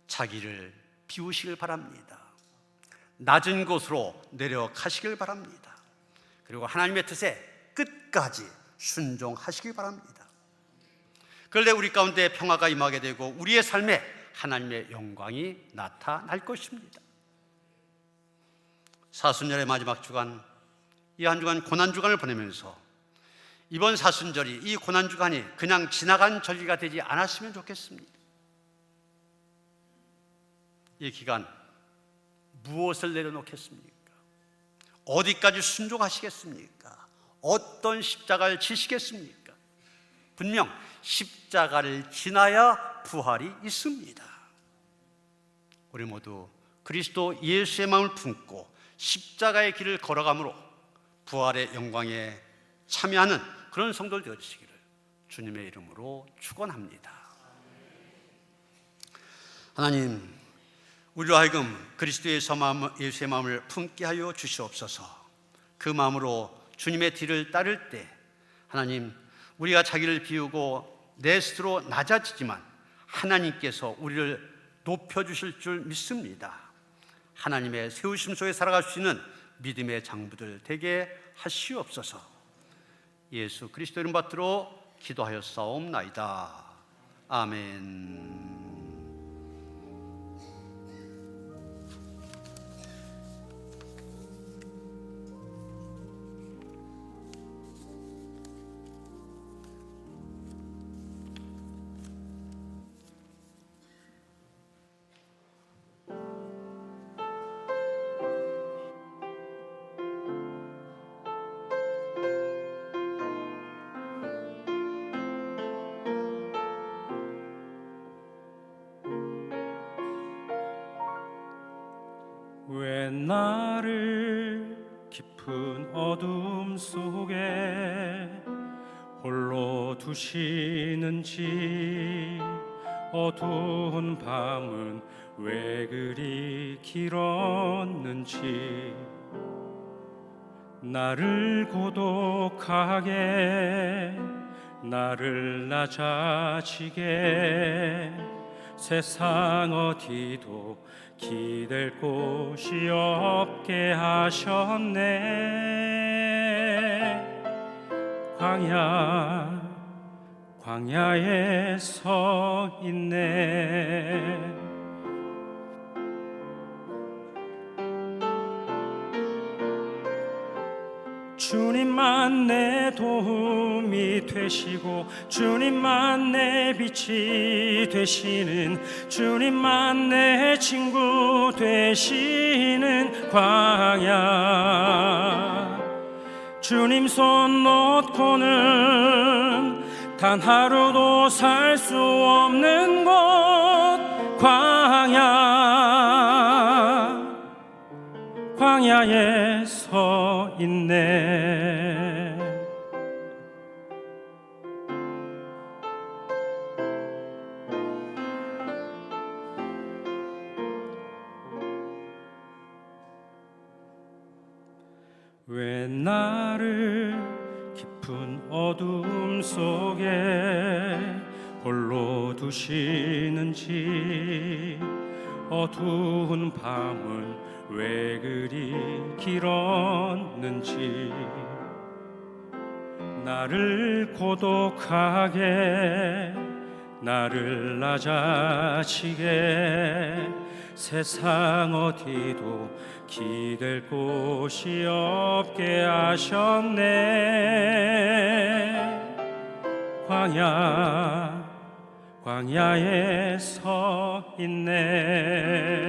자기를 비우시길 바랍니다. 낮은 곳으로 내려가시길 바랍니다. 그리고 하나님의 뜻에 끝까지 순종하시길 바랍니다. 그럴 때 우리 가운데 평화가 임하게 되고 우리의 삶에 하나님의 영광이 나타날 것입니다. 사순절의 마지막 주간, 이 한 주간 고난주간을 보내면서 이번 사순절이, 이 고난주간이 그냥 지나간 절기가 되지 않았으면 좋겠습니다. 이 기간 무엇을 내려놓겠습니까? 어디까지 순종하시겠습니까? 어떤 십자가를 지시겠습니까? 분명 십자가를 지나야 부활이 있습니다. 우리 모두 그리스도 예수의 마음을 품고 십자가의 길을 걸어가므로 부활의 영광에 참여하는 그런 성도들 되시기를 주님의 이름으로 축원합니다. 하나님, 우리로 하여금 그리스도의 예수의 마음을 품게 하여 주시옵소서. 그 마음으로 주님의 뒤를 따를 때 하나님, 우리가 자기를 비우고 내 스스로 낮아지지만 하나님께서 우리를 높여주실 줄 믿습니다. 하나님의 세우심 속에 살아갈 수 있는 믿음의 장부들 되게 하시옵소서. 예수 그리스도 이름 받들어 기도하였사옵나이다. 아멘. 왜 나를 깊은 어둠 속에 홀로 두시는지, 어두운 밤은 왜 그리 길었는지, 나를 고독하게, 나를 낮아지게, 세상 어디도 기댈 곳이 없게 하셨네. 광야에 서 있네. 주님만 내 도움이 되시고, 주님만 내 빛이 되시는, 주님만 내 친구 되시는 광야. 주님 손 놓고는 단 하루도 살 수 없는 곳, 광야에 서 있네. 왜 나를 깊은 어둠 속에 홀로 두시는지, 어두운 밤은 왜 그리 길었는지, 나를 고독하게, 나를 낮아지게, 세상 어디도 기댈 곳이 없게 하셨네. 광야에 서 있네.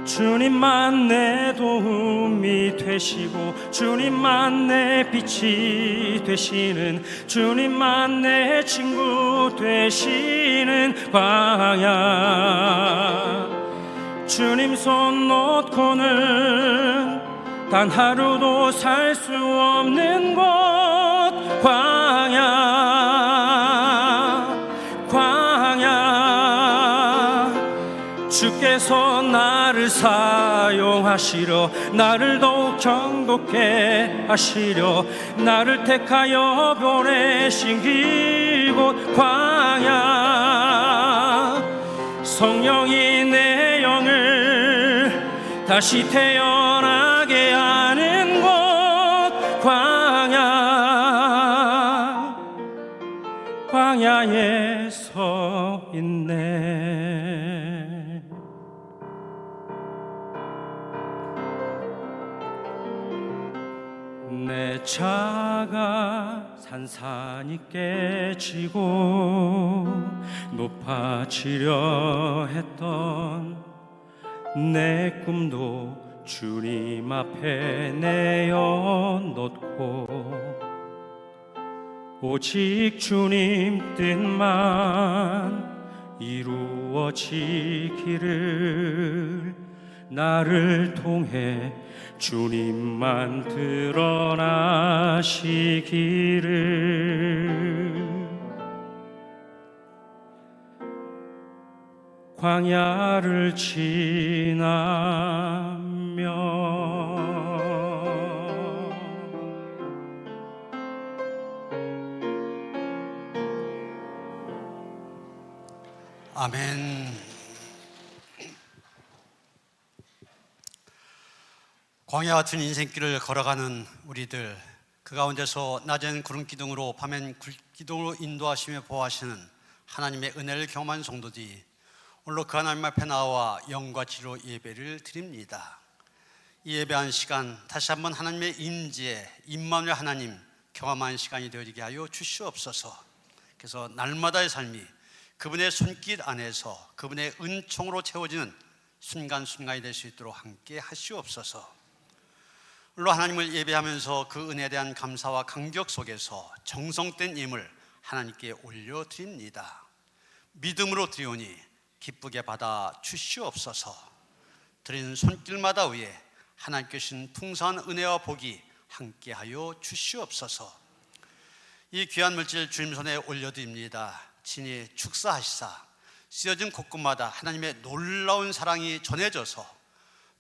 주님만 내 도움이 되시고, 주님만 내 빛이 되시는, 주님만 내 친구 되시는 광야. 주님 손 놓고는 단 하루도 살 수 없는 곳, 광야. 주께서 나를 사용하시려, 나를 더욱 경고케 하시려, 나를 택하여 보내신 그곳 광야. 성령이 내 영을 다시 태어나게 하는 곳, 광야에 서 있네. 내 자가 산산이 깨지고 높아지려 했던 내 꿈도 주님 앞에 내어놓고, 오직 주님 뜻만 이루어지기를 나를 통해 주님만 드러나시기를 광야를 지나며 아멘. 광야 같은 인생길을 걸어가는 우리들, 그 가운데서 낮엔 구름 기둥으로 밤엔 불기둥으로 인도하시며 보호하시는 하나님의 은혜를 경험한 성도들이 오늘로 그 하나님 앞에 나와 영과 지로 예배를 드립니다. 이 예배한 시간 다시 한번 하나님의 임재에 임마누엘 하나님 경험한 시간이 되어지게 하여 주시옵소서. 그래서 날마다의 삶이 그분의 손길 안에서 그분의 은총으로 채워지는 순간순간이 될 수 있도록 함께 하시옵소서. 물론 하나님을 예배하면서 그 은혜에 대한 감사와 감격 속에서 정성된 예물 하나님께 올려드립니다. 믿음으로 드리오니 기쁘게 받아 주시옵소서. 드리는 손길마다 위에 하나님께 주신 풍성한 은혜와 복이 함께하여 주시옵소서. 이 귀한 물질 주님 손에 올려드립니다. 친히 축사하시사 쓰여진 곳곳마다 하나님의 놀라운 사랑이 전해져서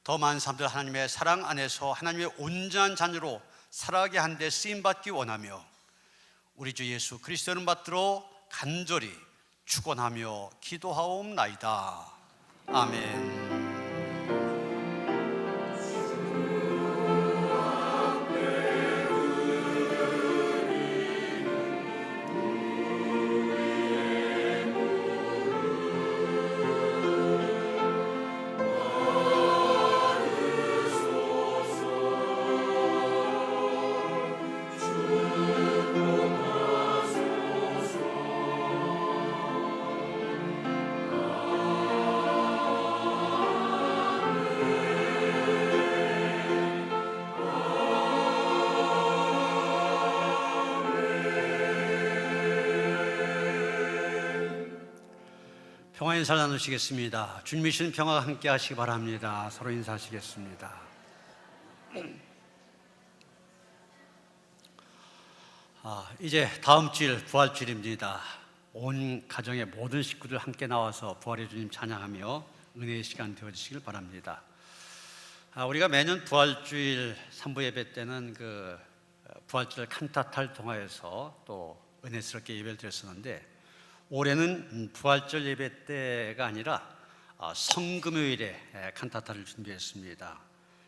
더 많은 사람들 하나님의 사랑 안에서 하나님의 온전한 자녀로 살아가게 한 데 쓰임받기 원하며 우리 주 예수 그리스도를 받들어 간절히 축원하며 기도하옵나이다. 아멘. 평화 인사 나누시겠습니다. 주님이 주신 평화가 함께 하시기 바랍니다. 서로 인사하시겠습니다. 이제 다음 주일 부활주일입니다. 온 가정의 모든 식구들 함께 나와서 부활의 주님 찬양하며 은혜의 시간 되어주시길 바랍니다. 우리가 매년 부활주일 3부 예배 때는 그 부활주일 칸타타를 통하여서 또 은혜스럽게 예배를 드렸었는데 올해는 부활절 예배 때가 아니라 성금요일에 칸타타를 준비했습니다.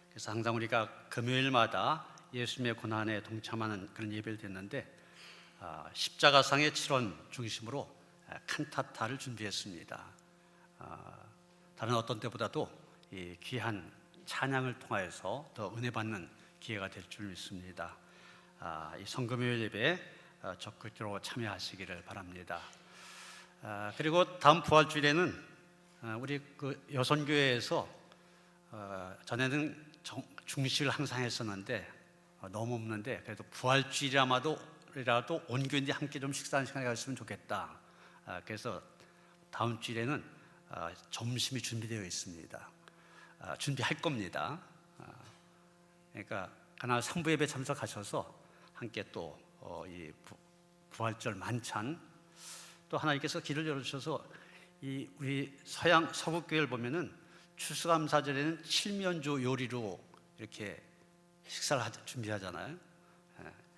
그래서 항상 우리가 금요일마다 예수님의 고난에 동참하는 그런 예배를 드렸는데 십자가상의 7원 중심으로 칸타타를 준비했습니다. 다른 어떤 때보다도 이 귀한 찬양을 통하여서 더 은혜 받는 기회가 될 줄 믿습니다. 이 성금요일 예배에 적극적으로 참여하시기를 바랍니다. 그리고 다음 부활주일에는 우리 그 여선교회에서 전에는 중식을 항상 했었는데 너무 없는데 그래도 부활주일이라도 온 교인들이 함께 좀 식사하는 시간이 갔으면 좋겠다. 그래서 다음 주일에는 점심이 준비되어 있습니다. 준비할 겁니다. 그러니까 하나 3부 예배 참석하셔서 함께 또 이 부활절 만찬 또 하나님께서 길을 열어주셔서 이 우리 서구 교회를 보면은 추수감사절에는 칠면조 요리로 이렇게 식사를 준비하잖아요.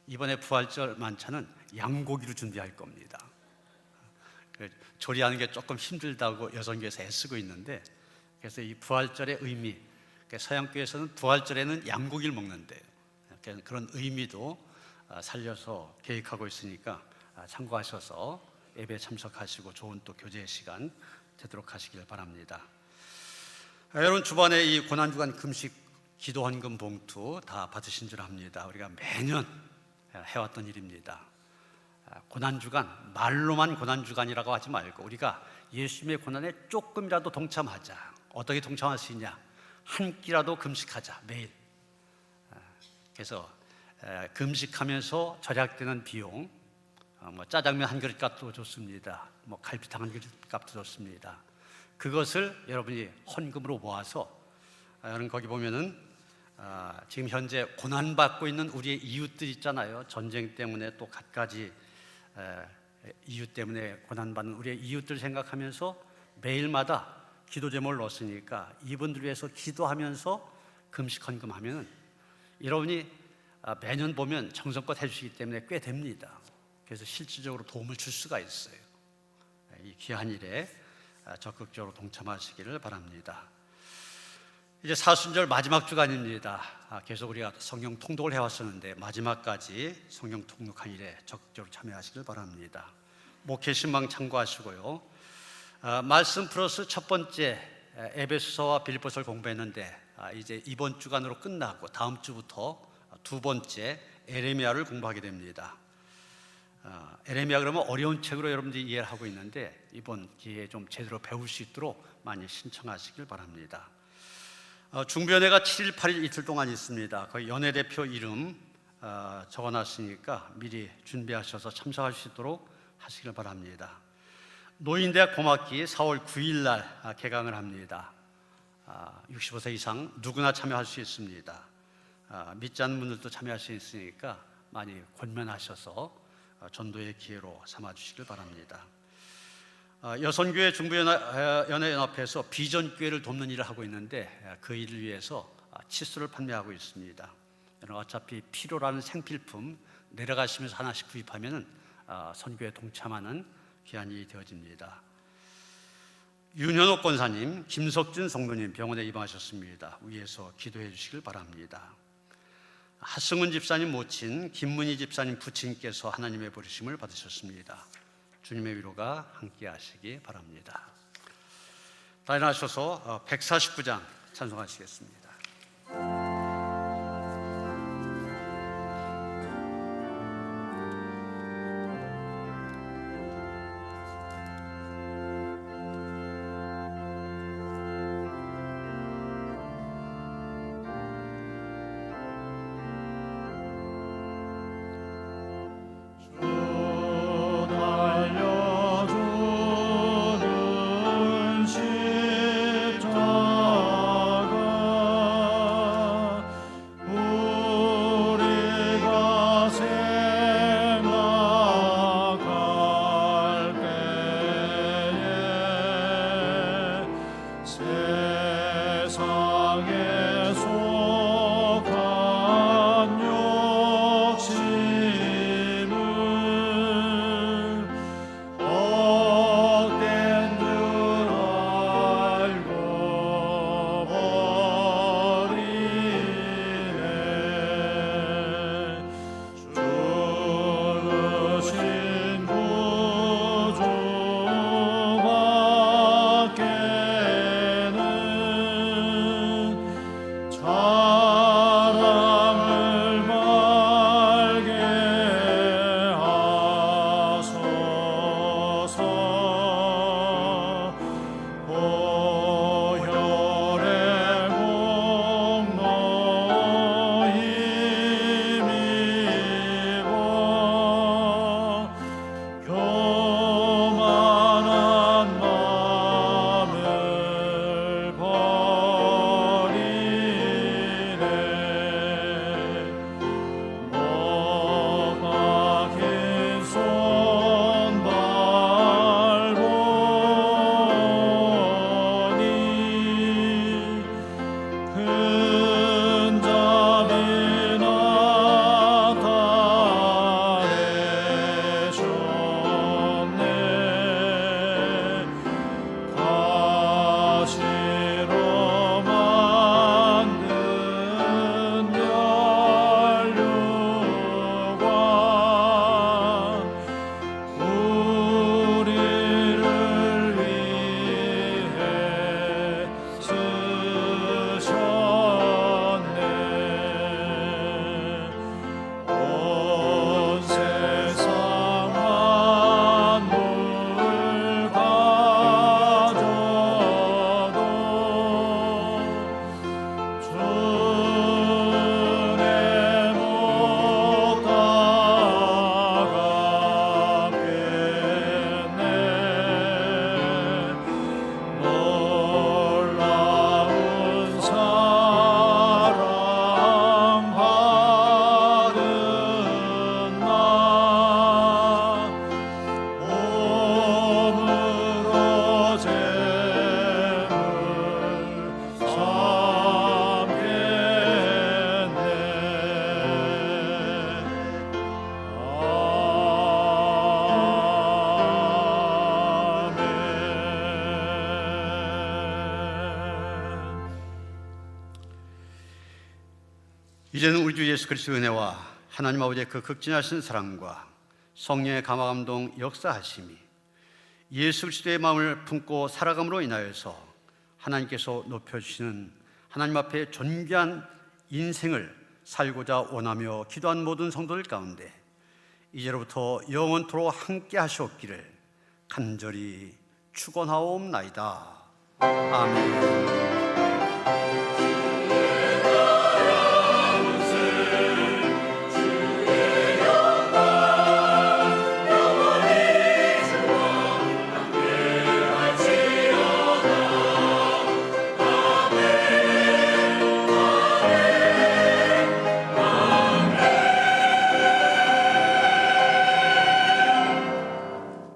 이번에 부활절 만찬은 양고기로 준비할 겁니다. 조리하는 게 조금 힘들다고 여성교회에서 애쓰고 있는데 그래서 이 부활절의 의미, 서양교회에서는 부활절에는 양고기를 먹는데 그런 의미도 살려서 계획하고 있으니까 참고하셔서 예배에 참석하시고 좋은 또 교제의 시간 되도록 하시길 바랍니다. 여러분 주반에 이 고난주간 금식 기도 헌금 봉투 다 받으신 줄 압니다. 우리가 매년 해왔던 일입니다. 고난주간, 말로만 고난주간이라고 하지 말고 우리가 예수님의 고난에 조금이라도 동참하자. 어떻게 동참할 수 있냐? 한 끼라도 금식하자, 매일. 그래서 금식하면서 절약되는 비용, 뭐 짜장면 한 그릇 값도 좋습니다. 뭐 갈비탕 한 그릇 값도 좋습니다. 그것을 여러분이 헌금으로 모아서 여러분 거기 보면은 지금 현재 고난받고 있는 우리의 이웃들 있잖아요. 전쟁 때문에 또 갖가지 이유 때문에 고난받는 우리의 이웃들 생각하면서 매일마다 기도 제목을 넣었으니까 이분들 위해서 기도하면서 금식 헌금하면 여러분이 매년 보면 정성껏 해주시기 때문에 꽤 됩니다. 그래서 실질적으로 도움을 줄 수가 있어요. 이 귀한 일에 적극적으로 동참하시기를 바랍니다. 이제 사순절 마지막 주간입니다. 계속 우리가 성경 통독을 해왔었는데 마지막까지 성경 통독한 일에 적극적으로 참여하시길 바랍니다. 목회 신방 참고하시고요. 말씀 플러스 첫 번째 에베소서와 빌립보서를 공부했는데 이제 이번 주간으로 끝나고 다음 주부터 두 번째 에레미야를 공부하게 됩니다. 에레미야 그러면 어려운 책으로 여러분들이 이해를 하고 있는데 이번 기회에 좀 제대로 배울 수 있도록 많이 신청하시길 바랍니다. 중보연회가 7일, 8일 이틀 동안 있습니다. 거기 연회 대표 이름 적어놨으니까 미리 준비하셔서 참석할 수 있도록 하시길 바랍니다. 노인대학 고막기 4월 9일 날 개강을 합니다. 65세 이상 누구나 참여할 수 있습니다. 믿지 않는 분들도 참여할 수 있으니까 많이 권면하셔서 전도의 기회로 삼아주시길 바랍니다. 여선교회 중보연합회에서 비전교회를 돕는 일을 하고 있는데 그 일을 위해서 칫솔을 판매하고 있습니다. 어차피 필요라는 생필품 내려가시면서 하나씩 구입하면 선교에 동참하는 귀한 일이 되어집니다. 윤현옥 권사님, 김석준 성도님 병원에 입원하셨습니다. 위에서 기도해 주시길 바랍니다. 하승은 집사님 모친 김문희 집사님 부친께서 하나님의 부르심을 받으셨습니다. 주님의 위로가 함께 하시기 바랍니다. 다 일어나셔서 149장 찬송하시겠습니다. 달려주는 십자가 이제는 우리 주 예수 그리스도의 은혜와 하나님 아버지의 그 극진하신 사랑과 성령의 감화감동 역사하심이 예수 그리스도의 마음을 품고 살아감으로 인하여서 하나님께서 높여주시는 하나님 앞에 존귀한 인생을 살고자 원하며 기도한 모든 성도들 가운데 이제로부터 영원토록 함께 하시옵기를 간절히 축원하옵나이다. 아멘.